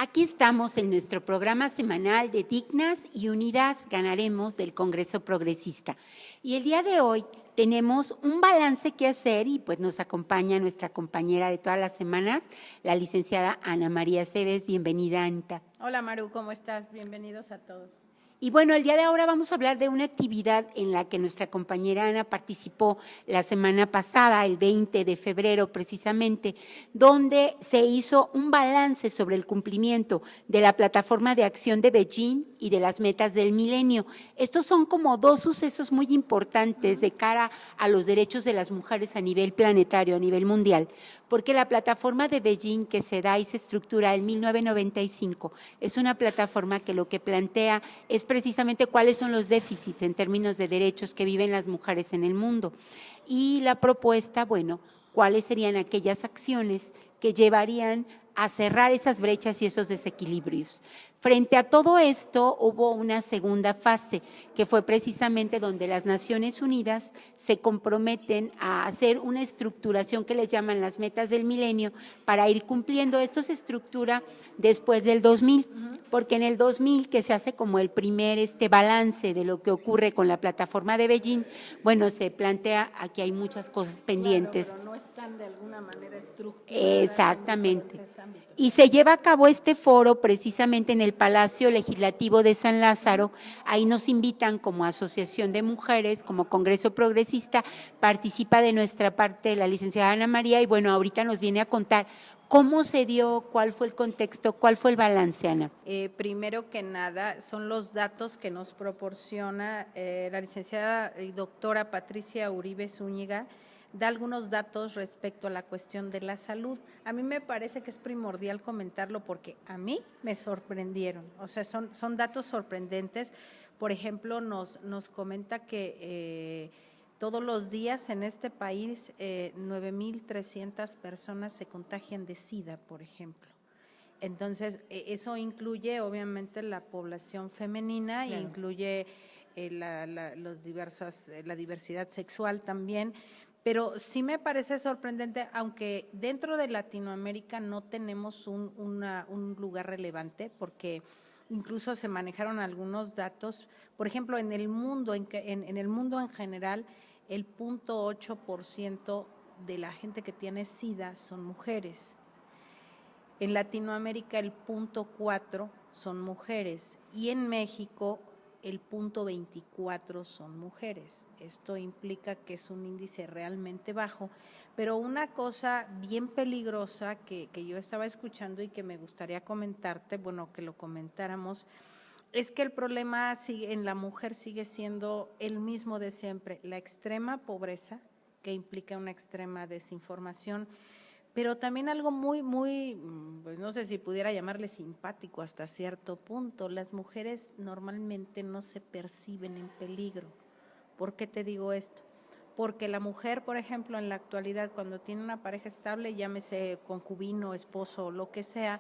Aquí estamos en nuestro programa semanal de Dignas y Unidas Ganaremos del Congreso Progresista. Y el día de hoy tenemos un balance que hacer y pues nos acompaña nuestra compañera de todas las semanas, la licenciada Ana María Cebes. Bienvenida, Anita. Hola Maru, ¿cómo estás? Bienvenidos a todos. Y bueno, el día de ahora vamos a hablar de una actividad en la que nuestra compañera Ana participó la semana pasada, el 20 de febrero precisamente, donde se hizo un balance sobre el cumplimiento de la plataforma de acción de Beijing y de las metas del milenio. Estos son como dos sucesos muy importantes de cara a los derechos de las mujeres a nivel planetario, a nivel mundial, porque la plataforma de Beijing que se da y se estructura en 1995 es una plataforma que lo que plantea es precisamente cuáles son los déficits en términos de derechos que viven las mujeres en el mundo. Y la propuesta, bueno, cuáles serían aquellas acciones que llevarían a cerrar esas brechas y esos desequilibrios. Frente a todo esto, hubo una segunda fase, que fue precisamente donde las Naciones Unidas se comprometen a hacer una estructuración que les llaman las metas del milenio para ir cumpliendo. Esto se estructura después del 2000, porque en el 2000, que se hace como el primer balance de lo que ocurre con la plataforma de Beijing, bueno, se plantea aquí hay muchas cosas pendientes. Claro, pero no están de alguna manera estructuradas. Exactamente. Y se lleva a cabo este foro precisamente en el Palacio Legislativo de San Lázaro. Ahí nos invitan como asociación de mujeres, como Congreso Progresista, participa de nuestra parte la licenciada Ana María y bueno, ahorita nos viene a contar cómo se dio, cuál fue el contexto, cuál fue el balance, Ana. Primero que nada, son los datos que nos proporciona la licenciada y doctora Patricia Uribe Zúñiga, da algunos datos respecto a la cuestión de la salud. A mí me parece que es primordial comentarlo porque a mí me sorprendieron, o sea, son datos sorprendentes. Por ejemplo, nos comenta que todos los días en este país 9,300 personas se contagian de SIDA, por ejemplo. Entonces, eso incluye obviamente la población femenina, claro, incluye la diversidad sexual también, pero sí me parece sorprendente, aunque dentro de Latinoamérica no tenemos un lugar relevante, porque incluso se manejaron algunos datos, por ejemplo, en el mundo en general, el 0.8% de la gente que tiene SIDA son mujeres. En Latinoamérica el 0.4 son mujeres y en México el 0.24 son mujeres. Esto implica que es un índice realmente bajo, pero una cosa bien peligrosa que yo estaba escuchando y que me gustaría comentarte, bueno, que lo comentáramos, es que el problema en la mujer sigue siendo el mismo de siempre, la extrema pobreza, que implica una extrema desinformación, pero también algo muy, pues no sé si pudiera llamarle simpático hasta cierto punto, las mujeres normalmente no se perciben en peligro. ¿Por qué te digo esto? Porque la mujer, por ejemplo, en la actualidad, cuando tiene una pareja estable, llámese concubino, esposo o lo que sea,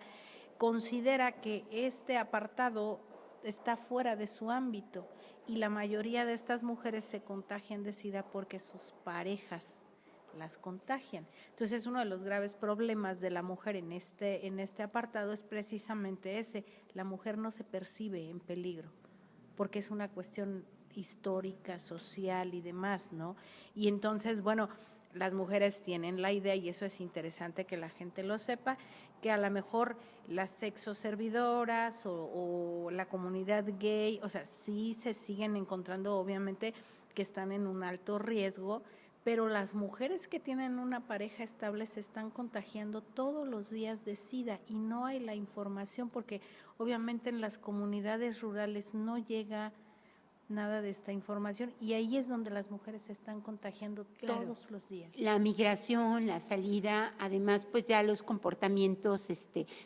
considera que este apartado está fuera de su ámbito y la mayoría de estas mujeres se contagian de SIDA porque sus parejas las contagian. Entonces, uno de los graves problemas de la mujer en este apartado es precisamente ese, la mujer no se percibe en peligro, porque es una cuestión histórica, social y demás, ¿no? Y entonces, bueno, las mujeres tienen la idea, y eso es interesante que la gente lo sepa, que a lo mejor las sexoservidoras o la comunidad gay, o sea, sí se siguen encontrando, obviamente, que están en un alto riesgo, pero las mujeres que tienen una pareja estable se están contagiando todos los días de SIDA y no hay la información porque obviamente en las comunidades rurales no llega nada de esta información y ahí es donde las mujeres se están contagiando todos los días. La migración, la salida, además pues ya los comportamientos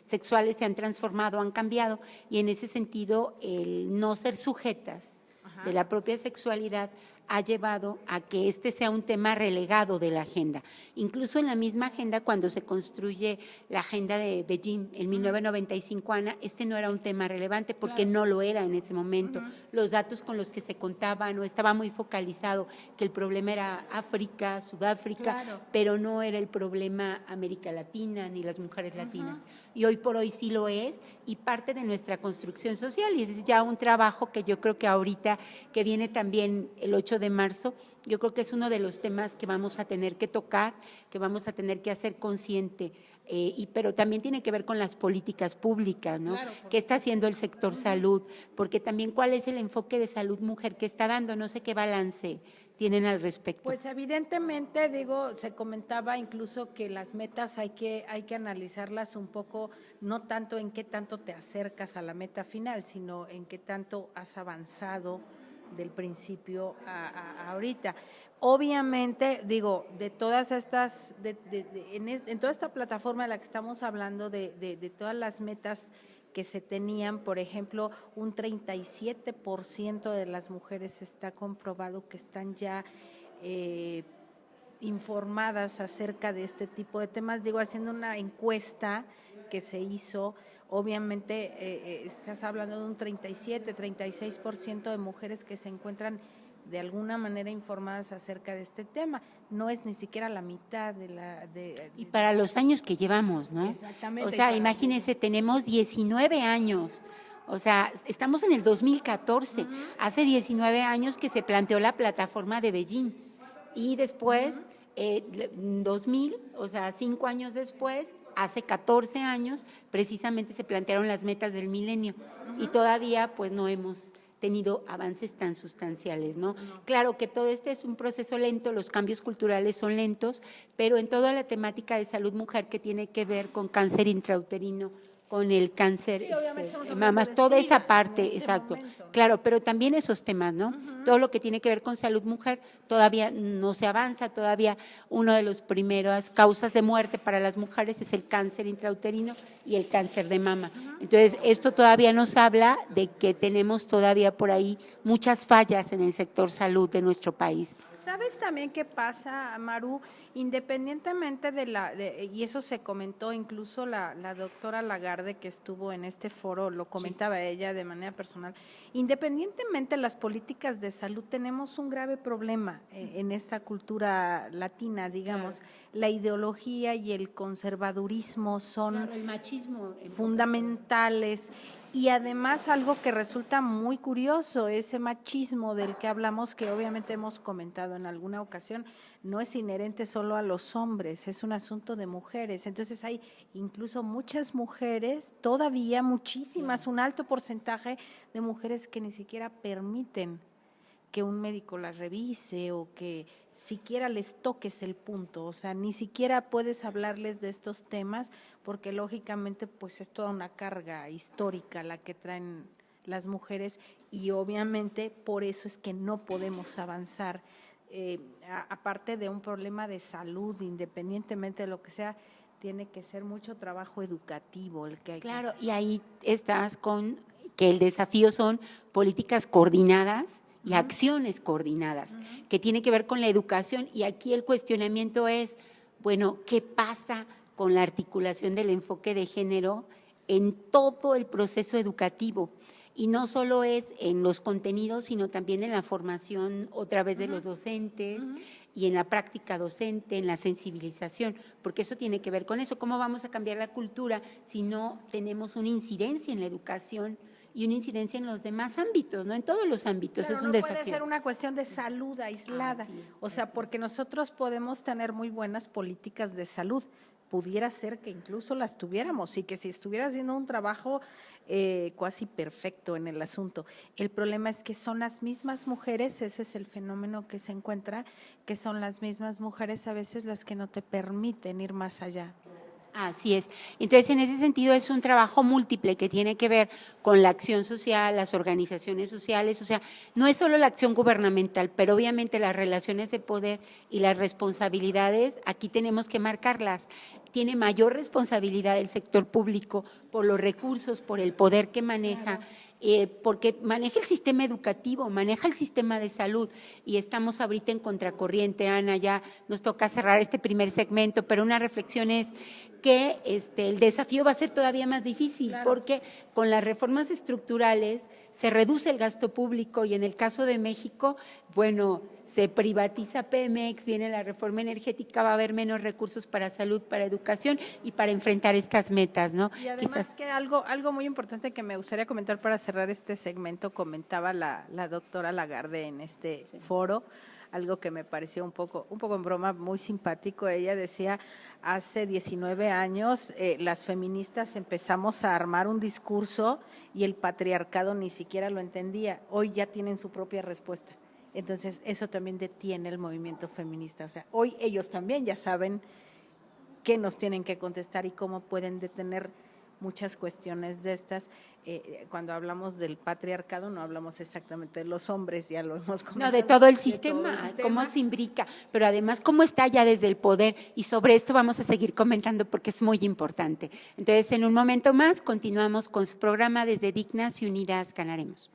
sexuales se han transformado, han cambiado y en ese sentido el no ser sujetas de la propia sexualidad ha llevado a que este sea un tema relegado de la agenda. Incluso en la misma agenda, cuando se construye la agenda de Beijing en 1995, Ana, este no era un tema relevante porque no lo era en ese momento. Los datos con los que se contaban no estaba muy focalizado, que el problema era África, Sudáfrica, pero no era el problema América Latina ni las mujeres latinas. Y hoy por hoy sí lo es, y parte de nuestra construcción social, y es ya un trabajo que yo creo que ahorita, que viene también el 8 de marzo, yo creo que es uno de los temas que vamos a tener que tocar, que vamos a tener que hacer consciente, pero también tiene que ver con las políticas públicas, ¿no? Claro, ¿Qué está haciendo el sector salud? Porque también cuál es el enfoque de salud mujer que está dando, no sé qué balance tienen al respecto. Pues evidentemente, digo, se comentaba incluso que las metas hay que analizarlas un poco, no tanto en qué tanto te acercas a la meta final, sino en qué tanto has avanzado del principio a ahorita. Obviamente, digo, de todas estas, en toda esta plataforma de la que estamos hablando, de todas las metas que se tenían, por ejemplo, un 37% de las mujeres está comprobado que están ya informadas acerca de este tipo de temas. Digo, haciendo una encuesta que se hizo, obviamente estás hablando de un 36% de mujeres que se encuentran de alguna manera informadas acerca de este tema. No es ni siquiera la mitad y para los años que llevamos, ¿no? Exactamente. O sea, imagínense, tenemos 19 años, o sea, estamos en el 2014, hace 19 años que se planteó la plataforma de Beijing, y después, 2000, o sea, 5 años después, hace 14 años, precisamente se plantearon las metas del milenio, y todavía pues no hemos tenido avances tan sustanciales, ¿no? Claro que todo este es un proceso lento, los cambios culturales son lentos, pero en toda la temática de salud mujer que tiene que ver con cáncer intrauterino, con el cáncer de mamas, toda esa parte, exacto, claro, pero también esos temas, ¿no? Todo lo que tiene que ver con salud mujer todavía no se avanza, todavía una de las primeras causas de muerte para las mujeres es el cáncer intrauterino y el cáncer de mama. Entonces, esto todavía nos habla de que tenemos todavía por ahí muchas fallas en el sector salud de nuestro país. ¿Sabes también qué pasa, Maru? Independientemente y eso se comentó, incluso la doctora Lagarde que estuvo en este foro, lo comentaba ella de manera personal, independientemente de las políticas de salud, tenemos un grave problema en esta cultura latina, digamos, la ideología y el conservadurismo son el machismo fundamentales. Y además algo que resulta muy curioso, ese machismo del que hablamos, que obviamente hemos comentado en alguna ocasión, no es inherente solo a los hombres, es un asunto de mujeres. Entonces hay incluso muchas mujeres, todavía muchísimas, un alto porcentaje de mujeres que ni siquiera permiten que un médico las revise o que siquiera les toques el punto, o sea, ni siquiera puedes hablarles de estos temas porque lógicamente pues es toda una carga histórica la que traen las mujeres y obviamente por eso es que no podemos avanzar, aparte de un problema de salud, independientemente de lo que sea, tiene que ser mucho trabajo educativo el que hay que hacer. Y ahí estás con que el desafío son políticas coordinadas y acciones coordinadas, que tiene que ver con la educación, y aquí el cuestionamiento es, bueno, ¿qué pasa con la articulación del enfoque de género en todo el proceso educativo? Y no solo es en los contenidos, sino también en la formación otra vez de los docentes y en la práctica docente, en la sensibilización, porque eso tiene que ver con eso. ¿Cómo vamos a cambiar la cultura si no tenemos una incidencia en la educación y una incidencia en los demás ámbitos, ¿no? En todos los ámbitos, claro, es un no desafío. Puede ser una cuestión de salud aislada, o sea, porque nosotros podemos tener muy buenas políticas de salud, pudiera ser que incluso las tuviéramos y que si estuviera haciendo un trabajo casi perfecto en el asunto. El problema es que son las mismas mujeres, ese es el fenómeno que se encuentra, que son las mismas mujeres a veces las que no te permiten ir más allá. Así es. Entonces, en ese sentido es un trabajo múltiple que tiene que ver con la acción social, las organizaciones sociales, o sea, no es solo la acción gubernamental, pero obviamente las relaciones de poder y las responsabilidades, aquí tenemos que marcarlas. Tiene mayor responsabilidad el sector público por los recursos, por el poder que maneja, porque maneja el sistema educativo, maneja el sistema de salud y estamos ahorita en contracorriente, Ana, ya nos toca cerrar este primer segmento, pero una reflexión es que el desafío va a ser todavía más difícil, Claro. porque con las reformas estructurales se reduce el gasto público y en el caso de México, bueno, se privatiza Pemex, viene la reforma energética, va a haber menos recursos para salud, para educación y para enfrentar estas metas, ¿no? Y además Quizás. que algo muy importante que me gustaría comentar para cerrar este segmento, comentaba la doctora Lagarde en este foro, algo que me pareció un poco en broma, muy simpático. Ella decía, hace 19 años las feministas empezamos a armar un discurso y el patriarcado ni siquiera lo entendía. Hoy ya tienen su propia respuesta. Entonces, eso también detiene el movimiento feminista. O sea, hoy ellos también ya saben qué nos tienen que contestar y cómo pueden detener muchas cuestiones de estas. Cuando hablamos del patriarcado no hablamos exactamente de los hombres, ya lo hemos comentado. No, de todo el sistema, cómo se imbrica, pero además cómo está ya desde el poder y sobre esto vamos a seguir comentando porque es muy importante. Entonces, en un momento más continuamos con su programa Desde Dignas y Unidas Ganaremos.